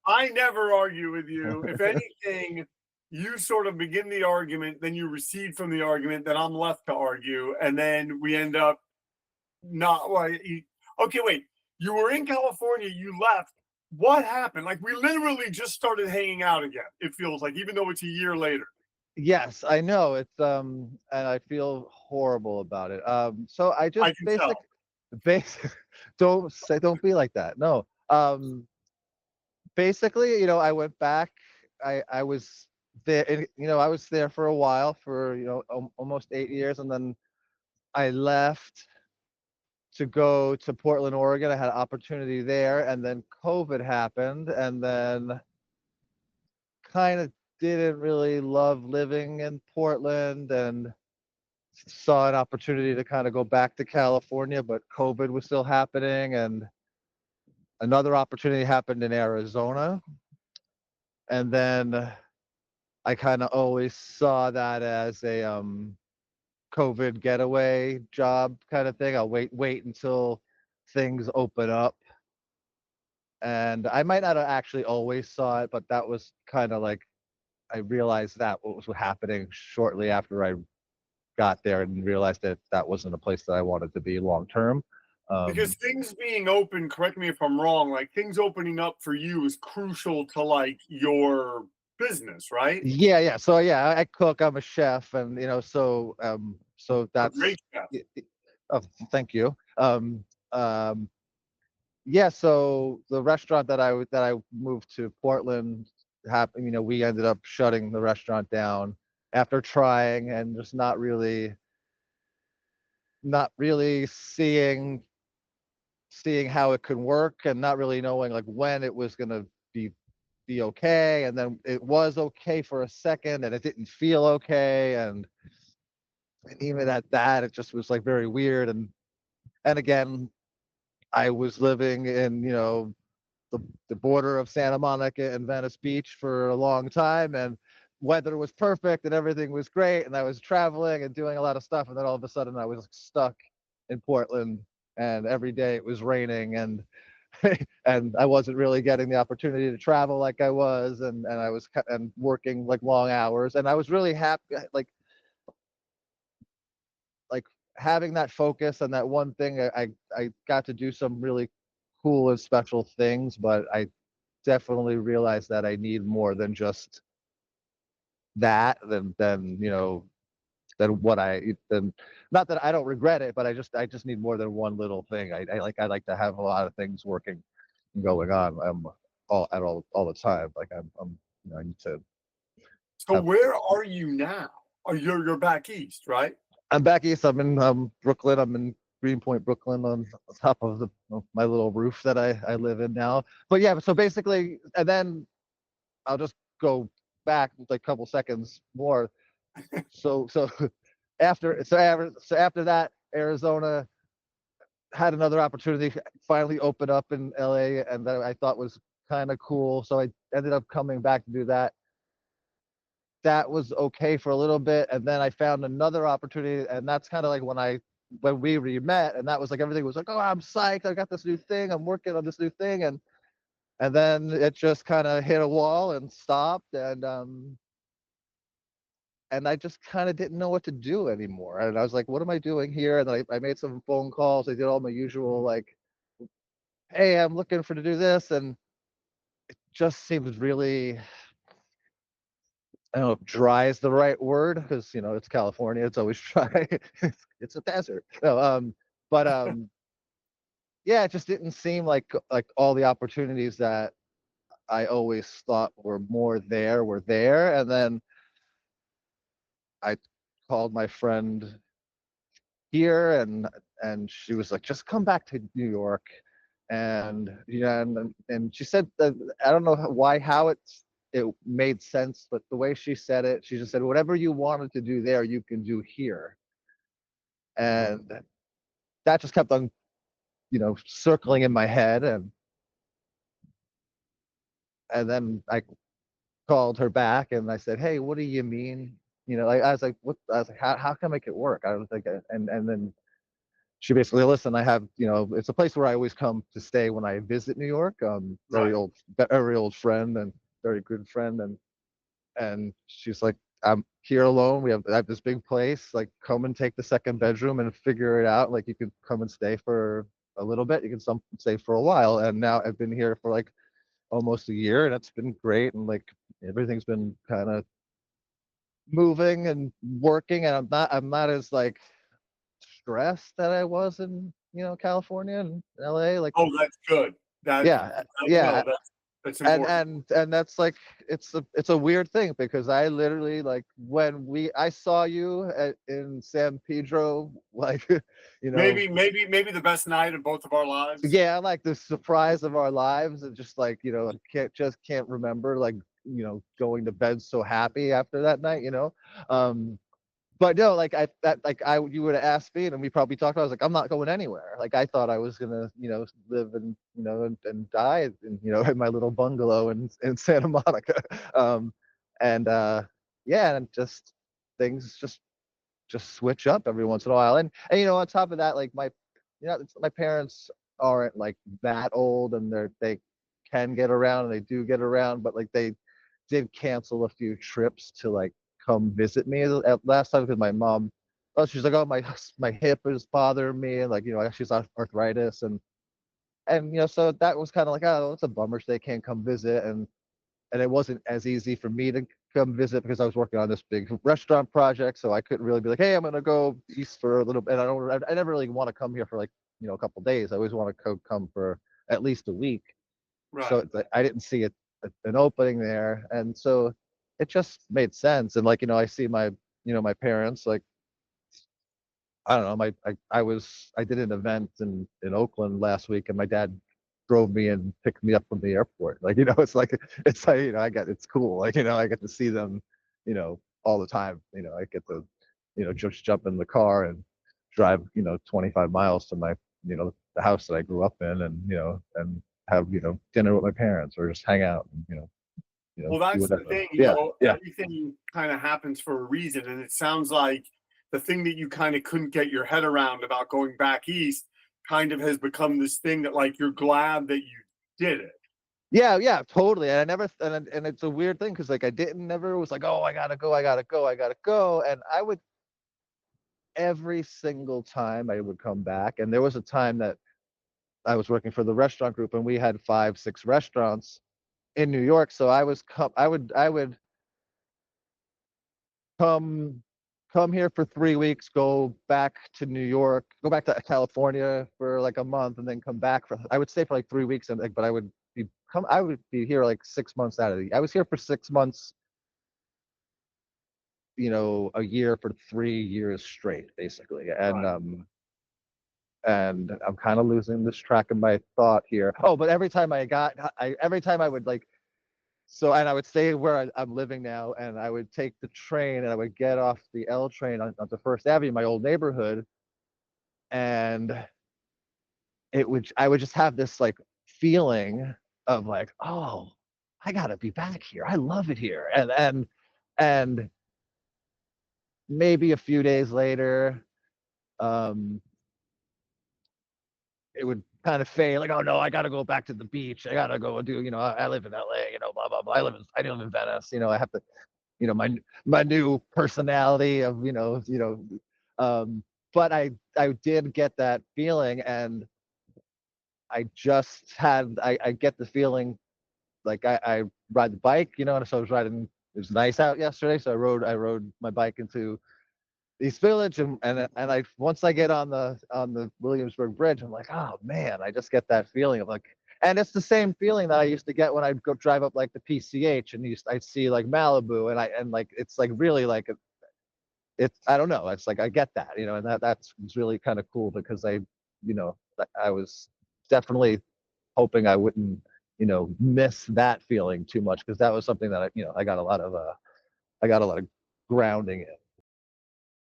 I never argue with you. If anything, you sort of begin the argument, then you recede from the argument, then I'm left to argue, and then we end up not like. Okay, wait. You were in California, you left. What happened? Like, we literally just started hanging out again, it feels like, even though it's a year later. Yes, I know. And I feel horrible about it. So I I just can tell. basic, don't be like that. No. Basically, I went back. I was there, I was there for a while, for, almost 8 years. And then I left to go to Portland, Oregon. I had an opportunity there, and then COVID happened, and then kind of didn't really love living in Portland, and saw an opportunity to kind of go back to California, but COVID was still happening, and another opportunity happened in Arizona. And then I kind of always saw that as a COVID getaway job kind of thing. I'll wait until things open up. And I might not have actually always saw it, but that was kind of like, I realized that what was happening shortly after I got there, and realized that that wasn't a place that I wanted to be long term. Because things being open, correct me if I'm wrong, like things opening up for you is crucial to like your business, right? Yeah. So yeah, I cook. I'm a chef, and so A that's. great chef. Oh, thank you. Yeah. So the restaurant that I moved to Portland happened. We ended up shutting the restaurant down after trying, and just not really seeing how it could work, and not really knowing like when it was gonna be okay. And then it was okay for a second, and it didn't feel okay. And even at that, it just was like very weird. And again, I was living in, the border of Santa Monica and Venice Beach for a long time, and weather was perfect and everything was great, and I was traveling and doing a lot of stuff. And then all of a sudden I was stuck in Portland, and every day it was raining, and and I wasn't really getting the opportunity to travel like I was, and I was and working like long hours, and I was really happy, like having that focus on that one thing. I got to do some really cool and special things, but I definitely realized that I need more than just that, than what I than not that I don't regret it, but I just need more than one little thing. I like to have a lot of things working and going on, all the time. Like I need to So have. where are you now? Oh, you're back east, right? I'm back east. I'm in Brooklyn. I'm in Greenpoint, Brooklyn, on top of my little roof that I live in now. But yeah, so basically, and then I'll just go back like a couple seconds more. So after that, Arizona had another opportunity finally open up in LA, and that I thought was kind of cool. So I ended up coming back to do that. That was okay for a little bit, and then I found another opportunity, and that's kind of like when we re-met, and that was like everything was like, oh, I'm psyched, I got this new thing, I'm working on this new thing. And then it just kind of hit a wall and stopped, and I just kind of didn't know what to do anymore. And I was like, what am I doing here? And then I made some phone calls. I did all my usual, like, hey, I'm looking for to do this, and just seems really, I don't know if dry is the right word, because it's California, it's always dry. It's a desert. No, but yeah, it just didn't seem like all the opportunities that I always thought were more there were there. And then I called my friend here, and she was like, just come back to New York. And yeah, and she said that, I don't know how it made sense, but the way she said it, she just said, whatever you wanted to do there, you can do here. And that just kept on, circling in my head. And then I called her back, and I said, hey, what do you mean? Like, I was like, what? I was like, how can I make it work? I don't think, and then she basically, listen, I have, it's a place where I always come to stay when I visit New York. Right. Very old friend and very good friend, and she's like, I'm here alone. I have this big place. Like, come and take the second bedroom and figure it out. Like, you could come and stay for a little bit. You can stay for a while. And now I've been here for like almost a year, and it's been great. And like everything's been kind of moving and working, and I'm not as like stressed that I was in California and LA. Like, Oh, that's good. That yeah, no, yeah, that's and important. that's like, it's a weird thing, because I literally, like, when I saw you in San Pedro, like, Maybe the best night of both of our lives. yeah, like the surprise of our lives, and just like, I can't remember, like, going to bed so happy after that night, um but no, like, you would have asked me, and we probably talked about, I was like, I'm not going anywhere. Like, I thought I was gonna, live and die in, in my little bungalow in Santa Monica. And yeah, and just things just switch up every once in a while. And on top of that, like, my parents aren't like that old, and they can get around, and they do get around, but like, they did cancel a few trips to like come visit me at last time, because my mom, oh, she's like, oh, my hip is bothering me, and like, she's got arthritis, and so that was kind of like, oh, it's a bummer they can't come visit. And it wasn't as easy for me to come visit, because I was working on this big restaurant project, so I couldn't really be like, hey, I'm gonna go east for a little bit. I never really want to come here for like, a couple days. I always want to come for at least a week. So Right. it's like, I didn't see an opening there, and so it just made sense. And like, I see my parents, like, I don't know, I did an event in Oakland last week, and my dad drove me and picked me up from the airport. Like, it's like, it's cool. Like, I get to see them, all the time. I get to, just jump in the car and drive, 25 miles to my, the house that I grew up in, and have, dinner with my parents, or just hang out and, Well, do that's the whatever. thing, Yeah, yeah. everything kind of happens for a reason. And it sounds like the thing that you kind of couldn't get your head around about going back east kind of has become this thing that, like, you're glad that you did it. Yeah, yeah, totally. And I never, and it's a weird thing, because like, I didn't never was like, oh, I gotta go, I gotta go, I gotta go. And I would, every single time I would come back. And there was a time that I was working for the restaurant group, and we had 5, 6 restaurants in New York. So I would come come here for 3 weeks, go back to New York, go back to California for like a month, and then come back I would stay for like 3 weeks, and like, but I would be here like 6 months out of I was here for 6 months, a year for 3 years straight, basically. Right. And I'm kind of losing this track of my thought here. Oh, but every time I would like, so, and I would stay where I'm living now, and I would take the train, and I would get off the L train on the First Avenue, my old neighborhood, and I would just have this like feeling of like, oh, I gotta be back here. I love it here. And maybe a few days later, um, it would kind of fade, like, oh no, I gotta go back to the beach. I gotta go do, I live in LA, blah blah blah. I live in Venice. I have to, my new personality of, um, but I did get that feeling, and I get the feeling, like, I ride the bike, and so I was riding. It was nice out yesterday, so I rode my bike into East Village, and I once I get on the Williamsburg Bridge, I'm like, oh man, I just get that feeling of like, and it's the same feeling that I used to get when I'd go drive up like the PCH, and I'd see like Malibu, and like, it's like really like it's, I don't know, it's like, I get that, and that's really kind of cool, because I was definitely hoping I wouldn't, miss that feeling too much, because that was something that I got a lot of grounding in.